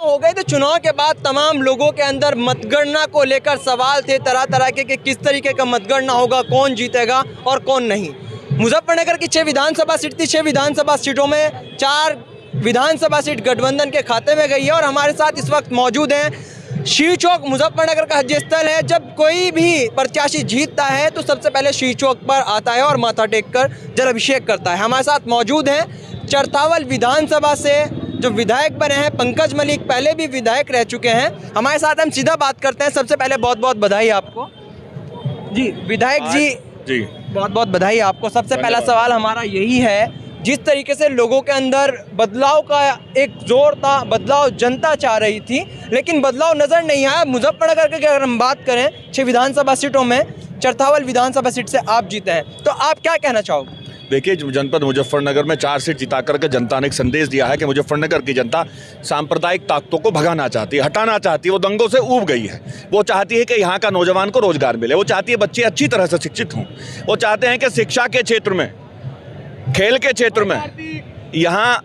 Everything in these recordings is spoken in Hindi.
हो गए थे चुनाव के बाद तमाम लोगों के अंदर मतगणना को लेकर सवाल थे तरह तरह के कि किस तरीके का मतगणना होगा, कौन जीतेगा और कौन नहीं। मुजफ्फरनगर की 6 विधानसभा सीट थी। 6 विधानसभा सीटों में 4 विधानसभा सीट गठबंधन के खाते में गई है। और हमारे साथ इस वक्त मौजूद हैं शीर चौक मुजफ्फरनगर का हज स्थल है। जब कोई भी प्रत्याशी जीतता है तो सबसे पहले शीर चौक पर आता है और माथा टेक कर जल अभिषेक करता है। हमारे साथ मौजूद हैं चरथावल विधानसभा से जो विधायक बने हैं पंकज मलिक, पहले भी विधायक रह चुके हैं हमारे साथ। हम सीधा बात करते हैं। सबसे पहले बहुत बहुत बधाई आपको जी विधायक जी, बहुत बहुत बधाई आपको। सबसे पहला सवाल हमारा यही है, जिस तरीके से लोगों के अंदर बदलाव का एक जोर था, बदलाव जनता चाह रही थी, लेकिन बदलाव नज़र नहीं आया। मुजफ्फरनगर की अगर हम बात करें 6 विधानसभा सीटों में चरथावल विधानसभा सीट से आप जीते हैं, तो आप क्या कहना चाहोगे? देखिए, जनपद मुजफ्फरनगर में 4 सीट जिता करके जनता ने एक संदेश दिया है कि मुजफ्फरनगर की जनता सांप्रदायिक ताकतों को भगाना चाहती है, हटाना चाहती है। वो दंगों से ऊब गई है। वो चाहती है कि यहाँ का नौजवान को रोजगार मिले। वो चाहती है बच्चे अच्छी तरह से शिक्षित हों। वो चाहते हैं कि शिक्षा के क्षेत्र में, खेल के क्षेत्र में यहाँ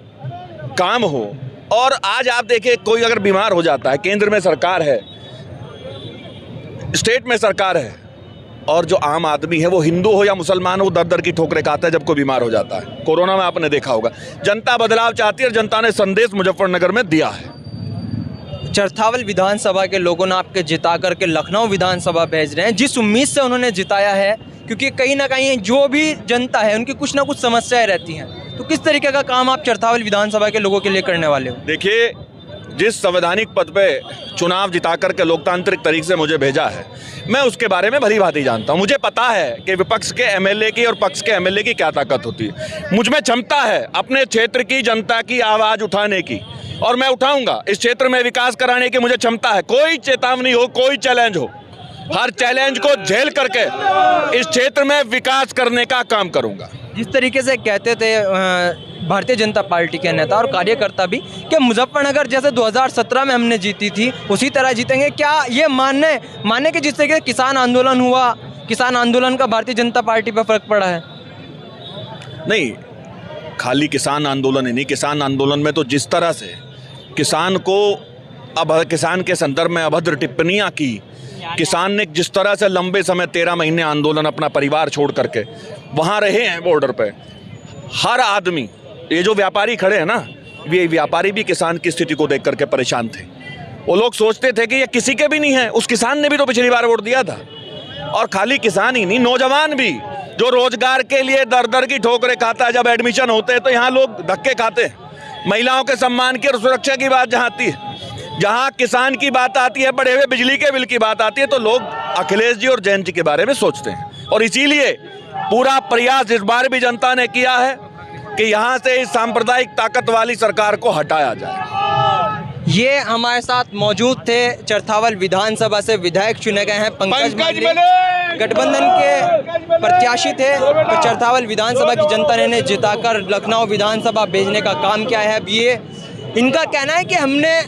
काम हो। और आज आप देखिए, कोई अगर बीमार हो जाता है, केंद्र में सरकार है, स्टेट में सरकार है, और जो आम आदमी है वो हिंदू हो या मुसलमान हो, दर दर की ठोकरें खाता है जब कोई बीमार हो जाता है। कोरोना में आपने देखा होगा, जनता बदलाव चाहती है और जनता ने संदेश मुजफ्फरनगर में दिया है। चरथावल विधानसभा के लोगों ने आपके जिता करके लखनऊ विधानसभा भेज रहे हैं, जिस उम्मीद से उन्होंने जिताया है, क्योंकि कहीं ना कहीं जो भी जनता है उनकी कुछ ना कुछ समस्याएं रहती हैं। तो किस तरीके का काम आप चरथावल विधानसभा के लोगों के लिए करने वाले हो? देखिए, जिस संवैधानिक पद पे चुनाव जिता करके लोकतांत्रिक तरीके से मुझे भेजा है, मैं उसके बारे में भली भांति जानता हूं। मुझे पता है कि विपक्ष के एमएलए की और पक्ष के एमएलए की क्या ताकत होती है। मुझ में क्षमता है अपने क्षेत्र की जनता की आवाज़ उठाने की, और मैं उठाऊंगा। इस क्षेत्र में विकास कराने की मुझे क्षमता है। कोई चेतावनी हो, कोई चैलेंज हो, हर चैलेंज को झेल करके इस क्षेत्र में विकास करने का काम करूंगा। जिस तरीके से कहते थे भारतीय जनता पार्टी के नेता और कार्यकर्ता भी कि मुजफ्फरनगर जैसे 2017 में हमने जीती थी उसी तरह जीतेंगे, क्या ये मानने कि जिस तरीके से किसान आंदोलन हुआ, किसान आंदोलन का भारतीय जनता पार्टी पर फर्क पड़ा है? नहीं, खाली किसान आंदोलन ही नहीं, किसान आंदोलन में तो जिस तरह से किसान के संदर्भ में अभद्र टिप्पणियां की, किसान ने जिस तरह से लंबे समय 13 महीने आंदोलन अपना परिवार छोड़ करके वहाँ रहे हैं बॉर्डर पे, हर आदमी, ये जो व्यापारी खड़े हैं ना, ये व्यापारी भी किसान की स्थिति को देख करके परेशान थे। वो लोग सोचते थे कि ये किसी के भी नहीं है, उस किसान ने भी तो पिछली बार वोट दिया था। और खाली किसान ही नहीं, नौजवान भी जो रोजगार के लिए दर दर की ठोकरें खाता है, जब एडमिशन होते हैं तो यहाँ लोग धक्के खाते हैं। महिलाओं के सम्मान की और सुरक्षा की बात जहाँ आती है, जहाँ किसान की बात आती है, बढ़े हुए बिजली के बिल की बात आती है, तो लोग अखिलेश जी और जयंत जी के बारे में सोचते हैं। और इसीलिए पूरा प्रयास इस बार भी जनता ने किया है कि यहाँ से इस सांप्रदायिक ताकत वाली सरकार को हटाया जाए। ये हमारे साथ मौजूद थे चरथावल विधानसभा से विधायक चुने गए हैं पंकज मलिक, गठबंधन के प्रत्याशी थे। तो चरथावल विधानसभा की जनता ने इन्हें जिताकर लखनऊ विधानसभा भेजने का काम किया है। अब ये इनका कहना है कि हमने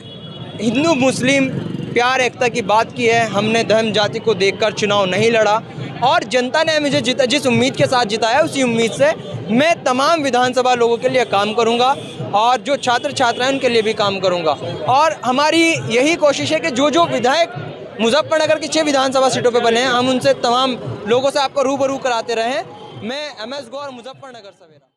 हिंदू मुस्लिम प्यार एकता की बात की है, हमने धर्म जाति को देखकर चुनाव नहीं लड़ा, और जनता ने मुझे जिस उम्मीद के साथ जिताया उसी उम्मीद से मैं तमाम विधानसभा लोगों के लिए काम करूंगा और जो छात्र छात्राएं उनके लिए भी काम करूंगा। और हमारी यही कोशिश है कि जो विधायक मुजफ्फरनगर की 6 विधानसभा सीटों पर बने हैं, हम उनसे तमाम लोगों से आपको रूबरू कराते रहें। मैं MS गौर, मुजफ्फरनगर सवेरा।